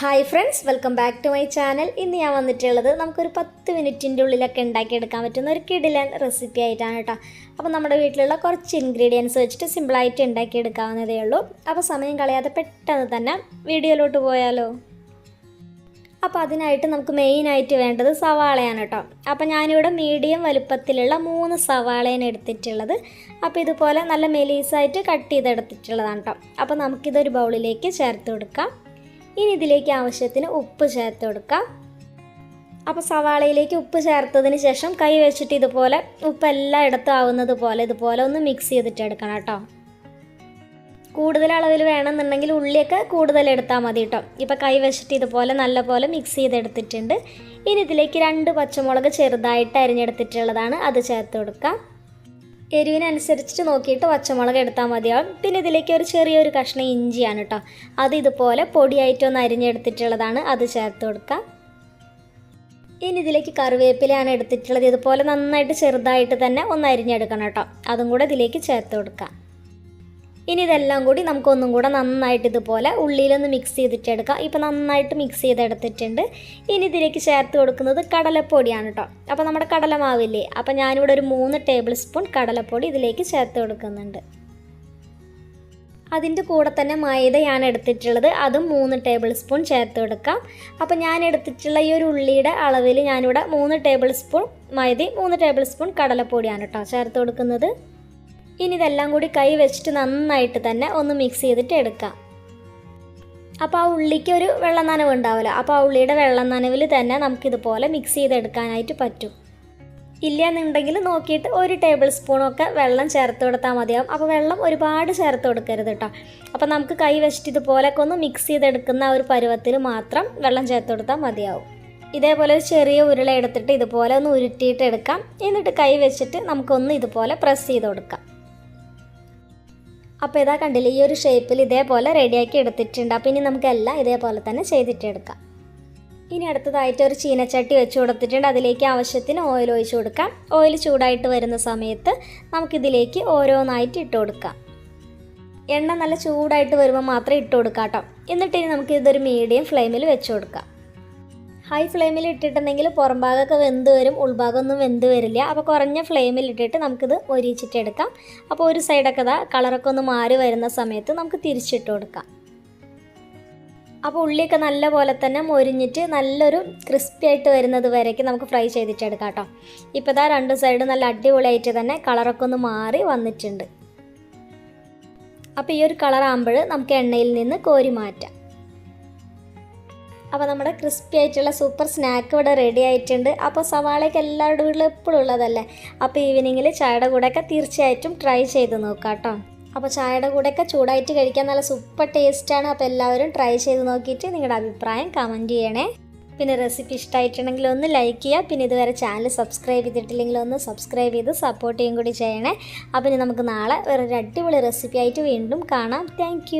Hi friends, welcome back to my channel. ഇന്ന് ഞാൻ വന്നിട്ടുള്ളത് നമുക്കൊരു 10 മിനിറ്റിൻ്റെ ഉള്ളിലൊക്കെ ഉണ്ടാക്കിയെടുക്കാൻ പറ്റുന്ന ഒരു കിടിലൻ റെസിപ്പി ആയിട്ടാണ് കേട്ടോ. അപ്പോൾ നമ്മുടെ വീട്ടിലുള്ള കുറച്ച് ഇൻഗ്രീഡിയൻസ് വെച്ചിട്ട് സിമ്പിളായിട്ട് ഉണ്ടാക്കിയെടുക്കാവുന്നതേ ഉള്ളൂ. അപ്പോൾ സമയം കളയാതെ പെട്ടെന്ന് തന്നെ വീഡിയോയിലോട്ട് പോയാലോ. അപ്പോൾ അതിനായിട്ട് നമുക്ക് മെയിനായിട്ട് വേണ്ടത് സവാളയാണ് കേട്ടോ. അപ്പോൾ ഞാനിവിടെ മീഡിയം വലുപ്പത്തിലുള്ള 3 സവാളയാണ് എടുത്തിട്ടുള്ളത്. അപ്പോൾ ഇതുപോലെ നല്ല മെലീസായിട്ട് കട്ട് ചെയ്തെടുത്തിട്ടുള്ളതാണ് കേട്ടോ. അപ്പോൾ നമുക്കിതൊരു ബൗളിലേക്ക് ചേർത്ത് കൊടുക്കാം. ഇനി ഇതിലേക്ക് ആവശ്യത്തിന് ഉപ്പ് ചേർത്ത് കൊടുക്കാം. അപ്പോൾ സവാളയിലേക്ക് ഉപ്പ് ചേർത്തതിന് ശേഷം കൈ വെച്ചിട്ട് ഇതുപോലെ ഉപ്പ് എല്ലായിടത്തും ആവുന്നത് പോലെ ഇതുപോലെ ഒന്ന് മിക്സ് ചെയ്തിട്ട് എടുക്കണം കേട്ടോ. കൂടുതൽ അളവിൽ വേണമെന്നുണ്ടെങ്കിൽ ഉള്ളിയൊക്കെ കൂടുതൽ എടുത്താൽ മതി കേട്ടോ. ഇപ്പോൾ കൈ വെച്ചിട്ട് ഇതുപോലെ നല്ലപോലെ മിക്സ് ചെയ്തെടുത്തിട്ടുണ്ട്. ഇനി ഇതിലേക്ക് 2 പച്ചമുളക് ചെറുതായിട്ട് അരിഞ്ഞെടുത്തിട്ടുള്ളതാണ്, അത് ചേർത്ത് കൊടുക്കാം. എരിവിനനുസരിച്ചിട്ട് നോക്കിയിട്ട് പച്ചമുളക് എടുത്താൽ മതിയാവും. പിന്നെ ഇതിലേക്ക് ഒരു ചെറിയൊരു കഷ്ണം ഇഞ്ചിയാണ് കേട്ടോ, അത് ഇതുപോലെ പൊടിയായിട്ടൊന്ന് അരിഞ്ഞെടുത്തിട്ടുള്ളതാണ്, അത് ചേർത്ത് കൊടുക്കാം. ഇനി ഇതിലേക്ക് കറിവേപ്പിലയാണ് എടുത്തിട്ടുള്ളത്. ഇതുപോലെ നന്നായിട്ട് ചെറുതായിട്ട് തന്നെ ഒന്ന് അരിഞ്ഞെടുക്കണം കേട്ടോ, അതും കൂടെ ഇതിലേക്ക് ചേർത്ത് കൊടുക്കാം. ഇനി ഇതെല്ലാം കൂടി നമുക്കൊന്നും കൂടെ നന്നായിട്ട് ഇതുപോലെ ഉള്ളിയിലൊന്ന് മിക്സ് ചെയ്തിട്ടെടുക്കാം. ഇപ്പോൾ നന്നായിട്ട് മിക്സ് ചെയ്തെടുത്തിട്ടുണ്ട്. ഇനി ഇതിലേക്ക് ചേർത്ത് കൊടുക്കുന്നത് കടലപ്പൊടിയാണ് കേട്ടോ. അപ്പോൾ നമ്മുടെ കടലമാവില്ലേ, അപ്പോൾ ഞാനിവിടെ ഒരു 3 ടേബിൾ സ്പൂൺ കടലപ്പൊടി ഇതിലേക്ക് ചേർത്ത് കൊടുക്കുന്നുണ്ട്. അതിൻ്റെ കൂടെ തന്നെ മൈദയാണ് എടുത്തിട്ടുള്ളത്, അതും 3 ടേബിൾ സ്പൂൺ ചേർത്ത് കൊടുക്കാം. അപ്പോൾ ഞാൻ എടുത്തിട്ടുള്ള ഈ ഒരു ഉള്ളിയുടെ അളവിൽ ഞാനിവിടെ 3 ടേബിൾ സ്പൂൺ മൈദയും 3 ടേബിൾ സ്പൂൺ കടലപ്പൊടിയാണ് കേട്ടോ ചേർത്ത് കൊടുക്കുന്നത്. ഇനി ഇതെല്ലാം കൂടി കൈ വെച്ചിട്ട് നന്നായിട്ട് തന്നെ ഒന്ന് മിക്സ് ചെയ്തിട്ട് എടുക്കാം. അപ്പോൾ ആ ഉള്ളിക്ക് ഒരു വെള്ളം നനവ് ഉണ്ടാവില്ല, അപ്പോൾ ആ ഉള്ളിയുടെ വെള്ളം നനവിൽ തന്നെ നമുക്കിതുപോലെ മിക്സ് ചെയ്തെടുക്കാനായിട്ട് പറ്റും. ഇല്ല എന്നുണ്ടെങ്കിൽ നോക്കിയിട്ട് 1 ടേബിൾ സ്പൂണൊക്കെ വെള്ളം ചേർത്ത് കൊടുത്താൽ മതിയാവും. അപ്പോൾ വെള്ളം ഒരുപാട് ചേർത്ത് കൊടുക്കരുത് കേട്ടോ. അപ്പോൾ നമുക്ക് കൈ വെച്ചിട്ട് ഇതുപോലെയൊക്കെ ഒന്ന് മിക്സ് ചെയ്തെടുക്കുന്ന ആ ഒരു പരുവത്തിൽ മാത്രം വെള്ളം ചേർത്ത് കൊടുത്താൽ മതിയാവും. ഇതേപോലെ ഒരു ചെറിയ ഉരുള എടുത്തിട്ട് ഇതുപോലെ ഒന്ന് ഉരുട്ടിയിട്ട് എടുക്കാം. എന്നിട്ട് കൈ വെച്ചിട്ട് നമുക്കൊന്ന് ഇതുപോലെ പ്രസ് ചെയ്ത് കൊടുക്കാം. അപ്പോൾ ഇതാ കണ്ടില്ലേ, ഈ ഒരു ഷേപ്പിൽ ഇതേപോലെ റെഡിയാക്കി എടുത്തിട്ടുണ്ട്. അപ്പോൾ ഇനി നമുക്കെല്ലാം ഇതേപോലെ തന്നെ ചെയ്തിട്ടെടുക്കാം. ഇനി അടുത്തതായിട്ട് ഒരു ചീനച്ചട്ടി വെച്ച് കൊടുത്തിട്ടുണ്ട്. അതിലേക്ക് ആവശ്യത്തിന് ഓയിൽ ഒഴിച്ച് കൊടുക്കാം. ഓയിൽ ചൂടായിട്ട് വരുന്ന സമയത്ത് നമുക്കിതിലേക്ക് ഓരോന്നായിട്ട് ഇട്ട് കൊടുക്കാം. എണ്ണ നല്ല ചൂടായിട്ട് വരുമ്പോൾ മാത്രം ഇട്ട് കൊടുക്കാം കേട്ടോ. എന്നിട്ട് നമുക്കിതൊരു മീഡിയം ഫ്ലെയിമിൽ വെച്ച് കൊടുക്കാം. ഹൈ ഫ്ലെയിമിൽ ഇട്ടിട്ടുണ്ടെങ്കിൽ പുറം ഭാഗമൊക്കെ വെന്ത് വരും, ഉൾഭാഗമൊന്നും വെന്ത് വരില്ല. അപ്പോൾ കുറഞ്ഞ ഫ്ലെയിമിൽ ഇട്ടിട്ട് നമുക്കിത് മൊരിച്ചിട്ടെടുക്കാം. അപ്പോൾ ഒരു സൈഡൊക്കെ കളറൊക്കെ ഒന്ന് മാറി വരുന്ന സമയത്ത് നമുക്ക് തിരിച്ചിട്ട് കൊടുക്കാം. അപ്പോൾ ഉള്ളിയൊക്കെ നല്ല പോലെ തന്നെ മൊരിഞ്ഞിട്ട് നല്ലൊരു ക്രിസ്പി ആയിട്ട് വരുന്നത് വരേക്ക് നമുക്ക് ഫ്രൈ ചെയ്തിട്ടെടുക്കാം കേട്ടോ. ഇപ്പോൾ 2 സൈഡ് നല്ല അടിപൊളിയായിട്ട് തന്നെ കളറൊക്കെ ഒന്ന് മാറി വന്നിട്ടുണ്ട്. അപ്പോൾ ഈ ഒരു കളർ ആകുമ്പോൾ നമുക്ക് എണ്ണയിൽ നിന്ന് കോരി മാറ്റാം. അപ്പോൾ നമ്മുടെ ക്രിസ്പി ആയിട്ടുള്ള സൂപ്പർ സ്നാക്ക് ഇവിടെ റെഡി ആയിട്ടുണ്ട്. അപ്പോൾ സവാളയൊക്കെ എല്ലാവരുടെ വീട്ടിലും എപ്പോഴും ഉള്ളതല്ലേ. അപ്പോൾ ഈവനിങ്ങിൽ ചായയുടെ കൂടെയൊക്കെ തീർച്ചയായിട്ടും ട്രൈ ചെയ്ത് നോക്കാം കേട്ടോ. അപ്പോൾ ചായയുടെ കൂടെയൊക്കെ ചൂടായിട്ട് കഴിക്കാൻ നല്ല സൂപ്പർ ടേസ്റ്റാണ്. അപ്പോൾ എല്ലാവരും ട്രൈ ചെയ്ത് നോക്കിയിട്ട് നിങ്ങളുടെ അഭിപ്രായം കമൻറ്റ് ചെയ്യണേ. പിന്നെ റെസിപ്പി ഇഷ്ടമായിട്ടുണ്ടെങ്കിൽ ഒന്ന് ലൈക്ക് ചെയ്യുക. പിന്നെ ഇതുവരെ ചാനൽ സബ്സ്ക്രൈബ് ചെയ്തിട്ടില്ലെങ്കിൽ ഒന്ന് സബ്സ്ക്രൈബ് ചെയ്ത് സപ്പോർട്ട് ചെയ്യും കൂടി ചെയ്യണേ. അപ്പോൾ ഇനി നമുക്ക് നാളെ വേറൊരു അടിപൊളി റെസിപ്പി ആയിട്ട് വീണ്ടും കാണാം. താങ്ക്